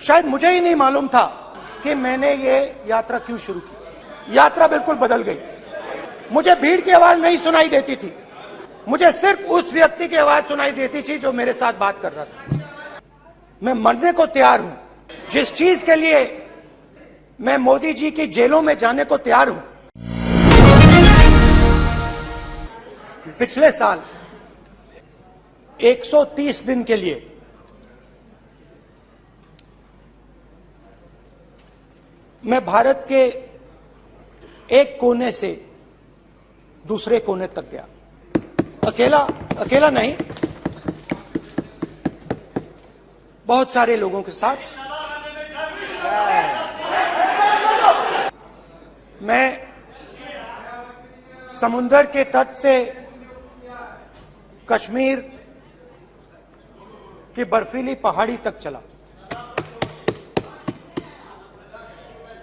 शायद मुझे ही नहीं मालूम था कि मैंने ये यात्रा क्यों शुरू की। यात्रा बिल्कुल बदल गई। मुझे भीड़ की आवाज नहीं सुनाई देती थी, मुझे सिर्फ उस व्यक्ति की आवाज सुनाई देती थी जो मेरे साथ बात कर रहा था। मैं मरने को तैयार हूं जिस चीज के लिए मैं मोदी जी की जेलों में जाने को तैयार हूं। पिछले साल 130 दिन के लिए मैं भारत के एक कोने से दूसरे कोने तक गया। अकेला नहीं, बहुत सारे लोगों के साथ। मैं समुंदर के तट से कश्मीर की बर्फीली पहाड़ी तक चला।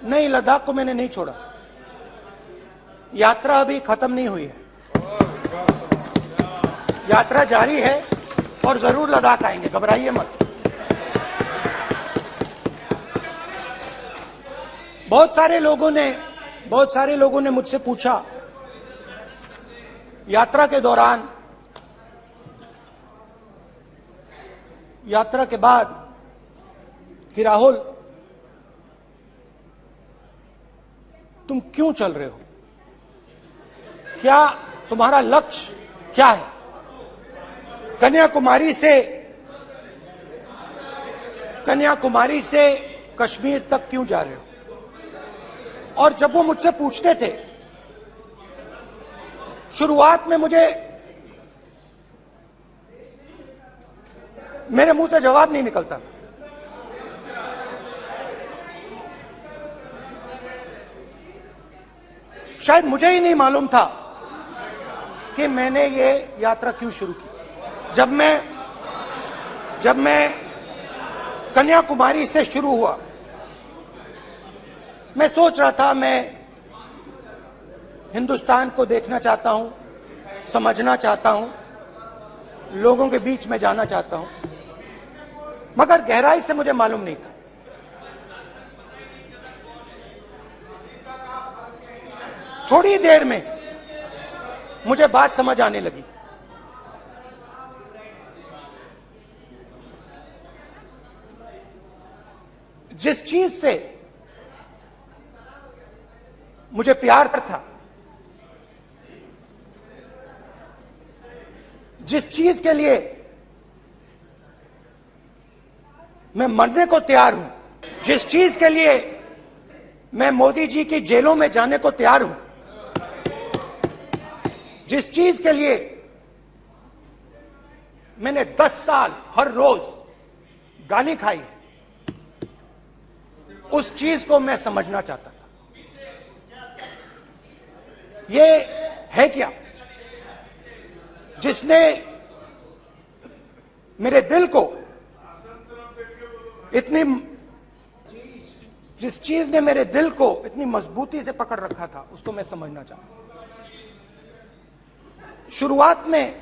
नहीं, लद्दाख को मैंने नहीं छोड़ा। यात्रा अभी खत्म नहीं हुई है, यात्रा जारी है और जरूर लद्दाख आएंगे, घबराइए मत। बहुत सारे लोगों ने मुझसे पूछा यात्रा के दौरान, यात्रा के बाद कि राहुल तुम क्यों चल रहे हो, क्या तुम्हारा लक्ष्य क्या है, कन्याकुमारी से कश्मीर तक क्यों जा रहे हो। और जब वो मुझसे पूछते थे, शुरुआत में मेरे मुंह से जवाब नहीं निकलता। शायद मुझे ही नहीं मालूम था कि मैंने ये यात्रा क्यों शुरू की। जब मैं कन्याकुमारी से शुरू हुआ, मैं सोच रहा था मैं हिंदुस्तान को देखना चाहता हूं, समझना चाहता हूं, लोगों के बीच में जाना चाहता हूं, मगर गहराई से मुझे मालूम नहीं था। थोड़ी देर में मुझे बात समझ आने लगी। जिस चीज से मुझे प्यार था, जिस चीज के लिए मैं मरने को तैयार हूं, जिस चीज के लिए मैं मोदी जी की जेलों में जाने को तैयार हूं, जिस चीज के लिए मैंने 10 साल हर रोज गाली खाई, उस चीज को मैं समझना चाहता था। ये है क्या जिसने मेरे दिल को जिस चीज ने मेरे दिल को इतनी मजबूती से पकड़ रखा था, उसको मैं समझना चाहता। शुरुआत में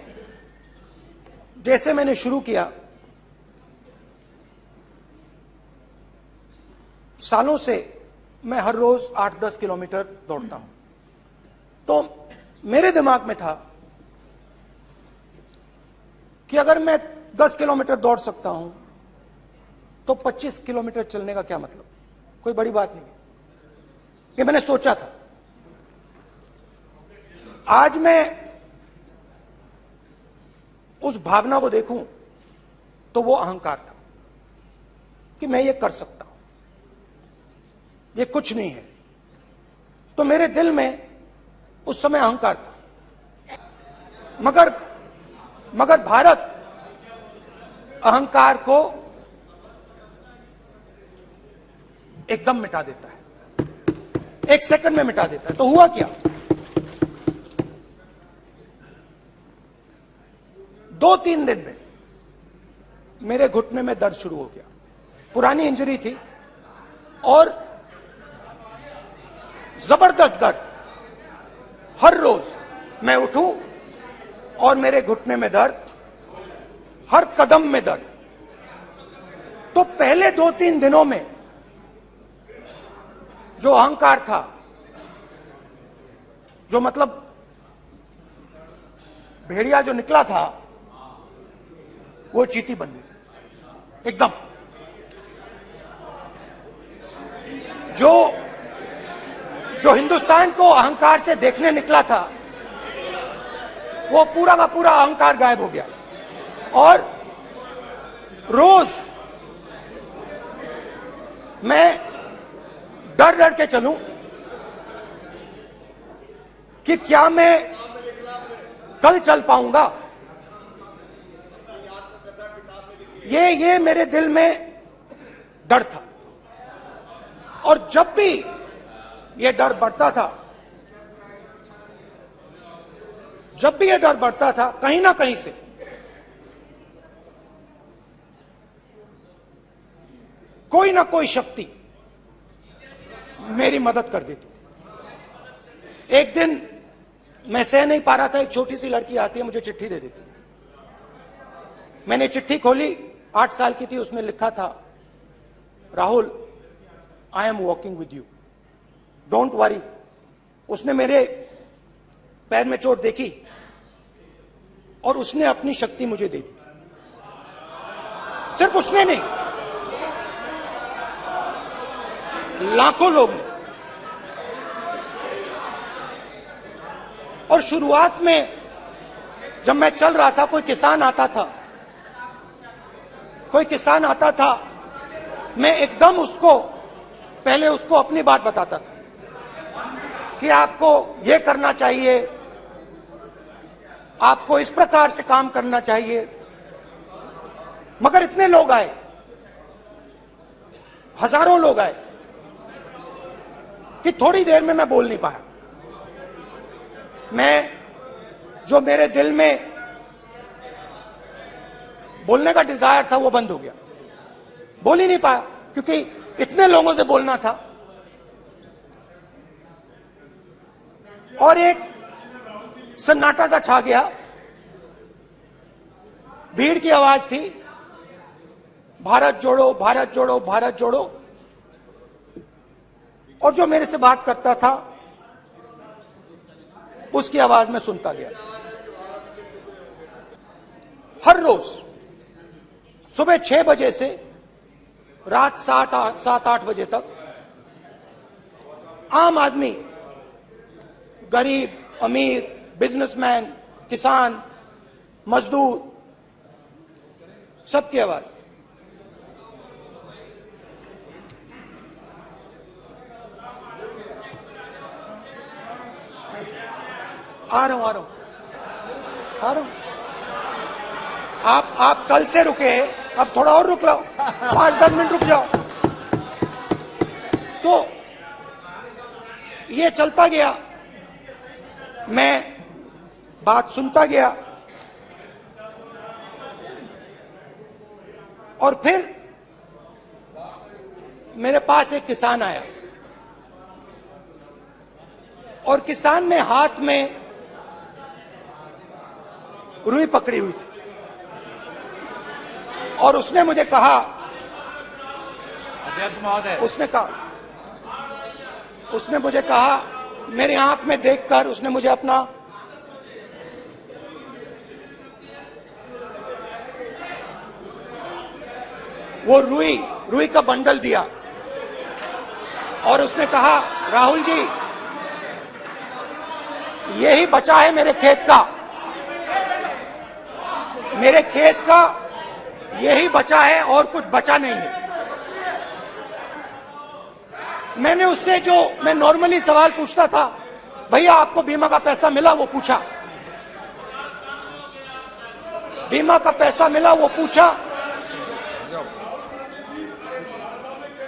जैसे मैंने शुरू किया, सालों से मैं हर रोज 8-10 किलोमीटर दौड़ता हूं। तो मेरे दिमाग में था कि अगर मैं 10 किलोमीटर दौड़ सकता हूं तो 25 किलोमीटर चलने का क्या मतलब, कोई बड़ी बात नहीं। ये मैंने सोचा था। आज मैं उस भावना को देखूं तो वो अहंकार था कि मैं ये कर सकता हूं, ये कुछ नहीं है। तो मेरे दिल में उस समय अहंकार था, मगर भारत अहंकार को एकदम मिटा देता है, 1 सेकंड में मिटा देता है। तो हुआ क्या, 2-3 दिन में मेरे घुटने में दर्द शुरू हो गया। पुरानी इंजरी थी और जबरदस्त दर्द। हर रोज मैं उठूं और मेरे घुटने में दर्द, हर कदम में दर्द। तो पहले 2-3 दिनों में जो अहंकार था, जो मतलब भेड़िया जो निकला था, वो चींटी बन गई एकदम। जो हिंदुस्तान को अहंकार से देखने निकला था, वो पूरा का पूरा अहंकार गायब हो गया। और रोज मैं डर डर के चलूं कि क्या मैं कल चल पाऊंगा। ये मेरे दिल में डर था। और जब भी ये डर बढ़ता था, कहीं ना कहीं से कोई ना कोई शक्ति मेरी मदद कर देती। एक दिन मैं सह नहीं पा रहा था, एक छोटी सी लड़की आती है, मुझे चिट्ठी दे देती। मैंने चिट्ठी खोली, 8 साल की थी, उसमें लिखा था, Rahul, I am walking with you, don't worry. उसने मेरे पैर में चोट देखी और उसने अपनी शक्ति मुझे दे दी। सिर्फ उसने नहीं, लाखों लोग ने। और शुरुआत में जब मैं चल रहा था, कोई किसान आता था, मैं एकदम पहले उसको अपनी बात बताता था कि आपको ये करना चाहिए, आपको इस प्रकार से काम करना चाहिए। मगर इतने लोग आए, हजारों लोग आए, कि थोड़ी देर में मैं बोल नहीं पाया। जो मेरे दिल में बोलने का डिजायर था, वो बंद हो गया। बोल ही नहीं पाया, क्योंकि इतने लोगों से बोलना था। और एक सन्नाटा सा छा गया, भीड़ की आवाज थी, भारत जोड़ो, भारत जोड़ो, भारत जोड़ो। और जो मेरे से बात करता था, उसकी आवाज में सुनता गया। हर रोज सुबह 6 बजे से रात 7-8 बजे तक आम आदमी, गरीब, अमीर, बिजनेसमैन, किसान, मजदूर, सबकी आवाज। आ रहा हूं। आप कल से रुके, अब थोड़ा और रुक लो, 5-10 मिनट रुक जाओ। तो ये चलता गया, मैं बात सुनता गया। और फिर मेरे पास एक किसान आया, और किसान ने हाथ में रुई पकड़ी हुई थी, और उसने मुझे कहा, अध्यक्ष महोदय, उसने मुझे कहा, मेरे आंख में देखकर उसने मुझे अपना वो रुई का बंडल दिया, और उसने कहा, राहुल जी, यही बचा है मेरे खेत का, यही बचा है, और कुछ बचा नहीं है। मैंने उससे, जो मैं नॉर्मली सवाल पूछता था, भैया आपको बीमा का पैसा मिला, वो पूछा। बीमा का पैसा मिला, वो पूछा।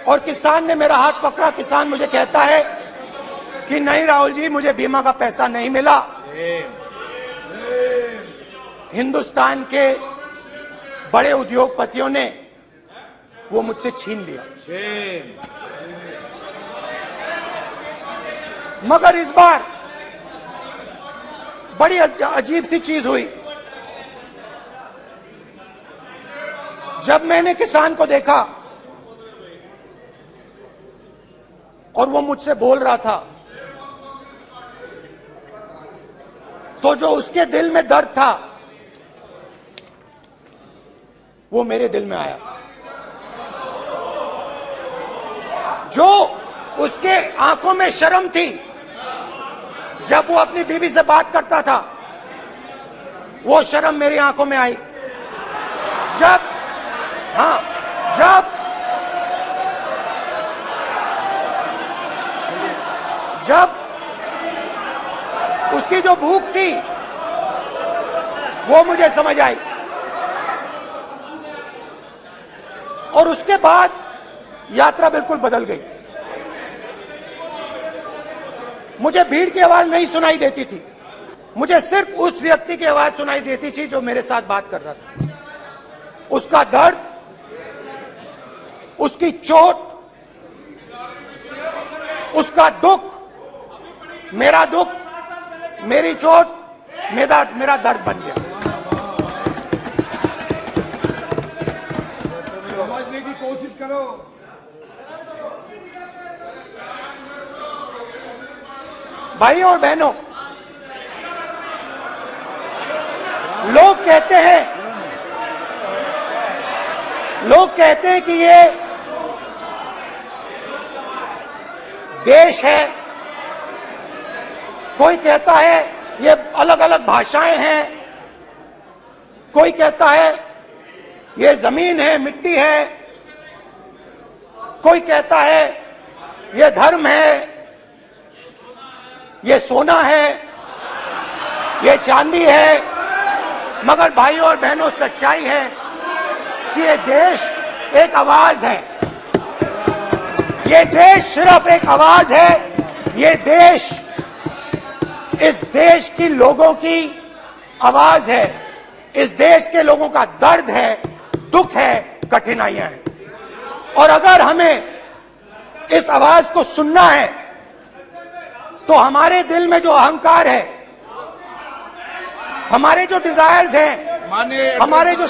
और किसान ने मेरा हाथ पकड़ा। किसान मुझे कहता है कि नहीं राहुल जी, मुझे बीमा का पैसा नहीं मिला, हिंदुस्तान के बड़े उद्योगपतियों ने वो मुझसे छीन लिया। मगर इस बार बड़ी अजीब सी चीज हुई। जब मैंने किसान को देखा और वो मुझसे बोल रहा था, तो जो उसके दिल में दर्द था वो मेरे दिल में आया। जो उसके आंखों में शर्म थी जब वो अपनी बीवी से बात करता था, वो शर्म मेरी आंखों में आई। जब उसकी जो भूख थी वो मुझे समझ आई। और उसके बाद यात्रा बिल्कुल बदल गई। मुझे भीड़ की आवाज नहीं सुनाई देती थी, मुझे सिर्फ उस व्यक्ति की आवाज सुनाई देती थी जो मेरे साथ बात कर रहा था। उसका दर्द, उसकी चोट, उसका दुख, मेरा दुख, मेरी चोट, मेरा दर्द बन गया। समझने की कोशिश करो। भाइयों और बहनों, लोग कहते हैं कि ये देश है, कोई कहता है ये अलग अलग भाषाएं हैं, कोई कहता है ये जमीन है, मिट्टी है, कोई कहता है ये धर्म है, ये सोना है, ये चांदी है। मगर भाइयों और बहनों, सच्चाई है कि ये देश एक आवाज है। ये देश सिर्फ एक आवाज है। ये देश, इस देश की लोगों की आवाज है। इस देश के लोगों का दर्द है, दुख है, कठिनाइयां हैं। और अगर हमें इस आवाज को सुनना है तो हमारे दिल में जो अहंकार है, हमारे जो डिजायर्स हैं, हमारे जो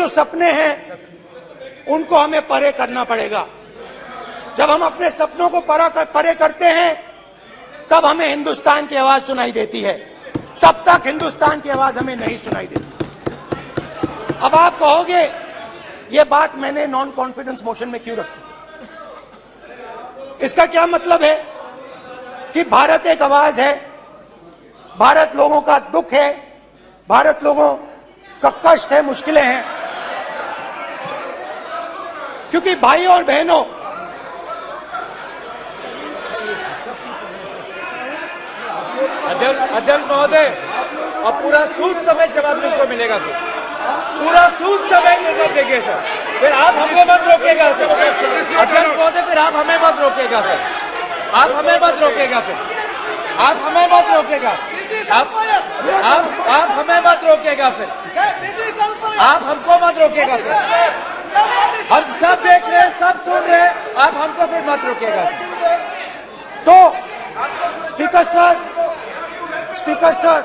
सपने हैं, उनको हमें परे करना पड़ेगा। जब हम अपने सपनों को परे करते हैं, तब हमें हिंदुस्तान की आवाज सुनाई देती है। तब तक हिंदुस्तान की आवाज हमें नहीं सुनाई देती। अब आप कहोगे ये बात मैंने नॉन कॉन्फिडेंस मोशन में क्यों रखी? इसका क्या मतलब है कि भारत एक आवाज है, भारत लोगों का दुख है, भारत लोगों का कष्ट है, मुश्किलें हैं। क्योंकि भाइयों और बहनों, अध्यक्ष महोदय, अब पूरा सूद समेत जवाब तुमको मिलेगा। फिर पूरा सूद समेत जवाब देंगे सर। फिर आप हमें मत रोकेगा सर। अध्यक्ष महोदय, फिर आप हमें मत रोकेगा सर। आप हमें मत रोकेगा। फिर आप हमें मत रोकेगा। आप हमें मत रोकेगा। फिर आप हमको मत रोकेगा सर। हम सब देख रहे हैं, सब सुन रहे हैं, आप हमको फिर मत रोकेगा सर। तो स्पीकर सर,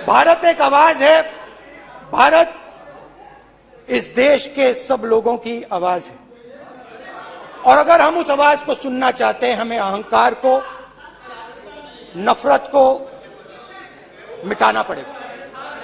भारत एक आवाज है। भारत इस देश के सब लोगों की आवाज है। और अगर हम उस आवाज को सुनना चाहते हैं, हमें अहंकार को, नफरत को मिटाना पड़ेगा।